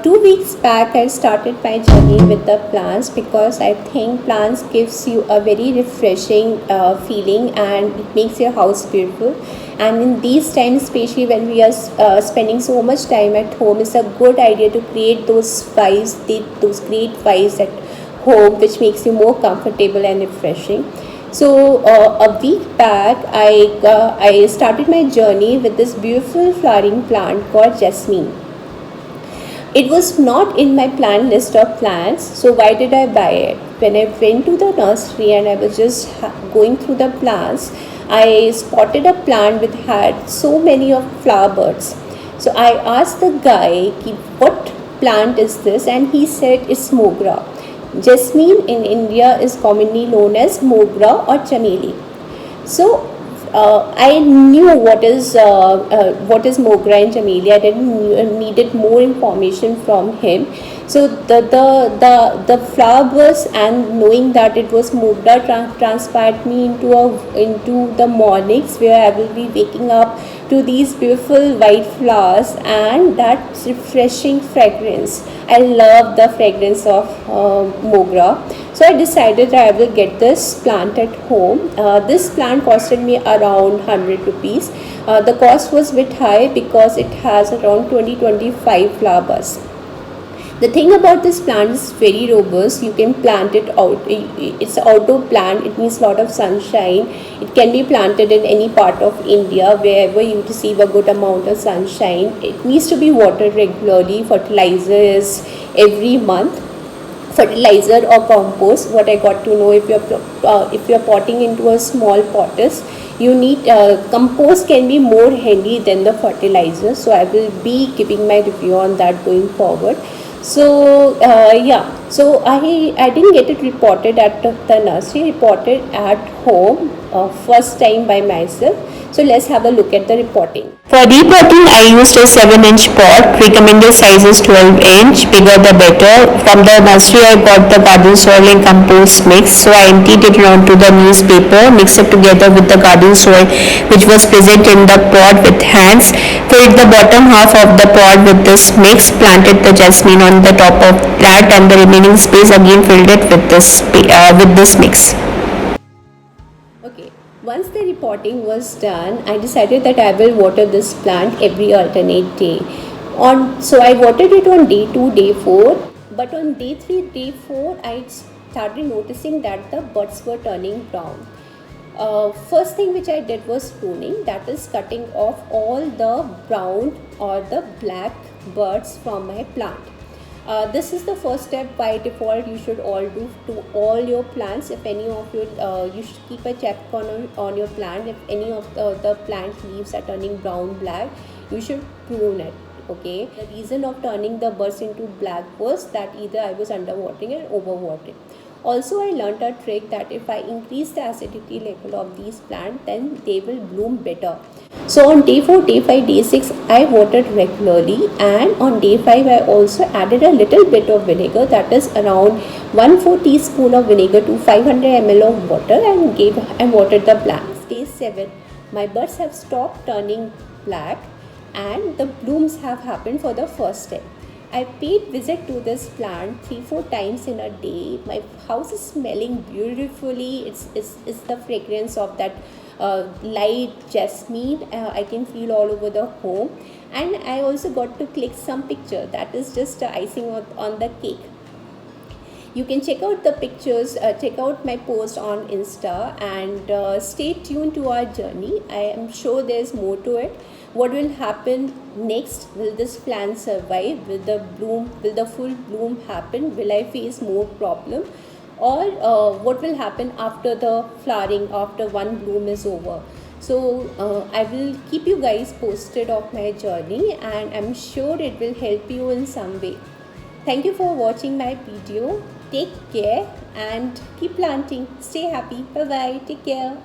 2 weeks back I started my journey with the plants because I think plants gives you a very refreshing feeling and it makes your house beautiful. And in these times, especially when we are spending so much time at home, it's a good idea to create those vibes, those great vibes at home, which makes you more comfortable and refreshing. So a week back, I started my journey with this beautiful flowering plant called jasmine. It was not in my plant list of plants, so why did I buy it? When I went to the nursery and I was just going through the plants, I spotted a plant which had so many of flower buds. So I asked the guy, what plant is this? And he said it's mogra. Jasmine in India is commonly known as mogra or chameli. So I knew what is mogra and chameli. I didn't needed more information from him. So the flowers and knowing that it was mogra transpired me into the mornings where I will be waking up to these beautiful white flowers and that refreshing fragrance. I love the fragrance of mogra. So I decided that I will get this plant at home. This plant costed me around 100 rupees. The cost was a bit high because it has around 20-25 flowers. The thing about this plant is very robust. You can plant it out. It's an outdoor plant. It needs a lot of sunshine. It can be planted in any part of India wherever you receive a good amount of sunshine. It needs to be watered regularly. Fertilizer is every month. Fertilizer or compost. What I got to know, if you're potting into a small potters, you need compost can be more handy than the fertilizer. So I will be giving my review on that going forward. So so I didn't get it reported at the nursery, reported at home first time by myself. So let's have a look at the reporting. For repotting, I used a 7-inch pot. Recommended size is 12-inch, bigger the better. From the nursery, I bought the garden soil and compost mix. So I emptied it onto the newspaper, mixed it together with the garden soil which was present in the pot with hands. Filled the bottom half of the pot with this mix, planted the jasmine on the top of that, and the remaining space again filled it with this mix. Okay, once the repotting was done, I decided that I will water this plant every alternate day. So I watered it on day 2, day 4, but on day 3, day 4, I started noticing that the buds were turning brown. First thing which I did was pruning, that is cutting off all the brown or the black buds from my plant. This is the first step by default you should all do to all your plants. If any of you should keep a check on your plant. If any of the plant leaves are turning brown black, you should prune it. Okay, the reason of turning the buds into black was that either I was underwatering or overwatering. Also, I learned a trick that if I increase the acidity level of these plants, then they will bloom better. So on day 4, day 5, day 6, I watered regularly, and on day 5, I also added a little bit of vinegar, that is around 1/4 teaspoon of vinegar to 500 ml of water, and watered the plants. Day 7, my buds have stopped turning black and the blooms have happened for the first time. I paid visit to this plant 3-4 times in a day. My house is smelling beautifully. It's the fragrance of that light jasmine. I can feel all over the home, and I also got to click some picture. That is just icing on the cake. You can check out the pictures, check out my post on Insta, and stay tuned to our journey. I am sure there's more to it. What will happen next? Will this plant survive? Will the full bloom happen? Will I face more problem? Or what will happen after the flowering, after one bloom is over? So I will keep you guys posted of my journey, and I'm sure it will help you in some way. Thank you for watching my video. Take care and keep planting. Stay happy. Bye bye. Take care.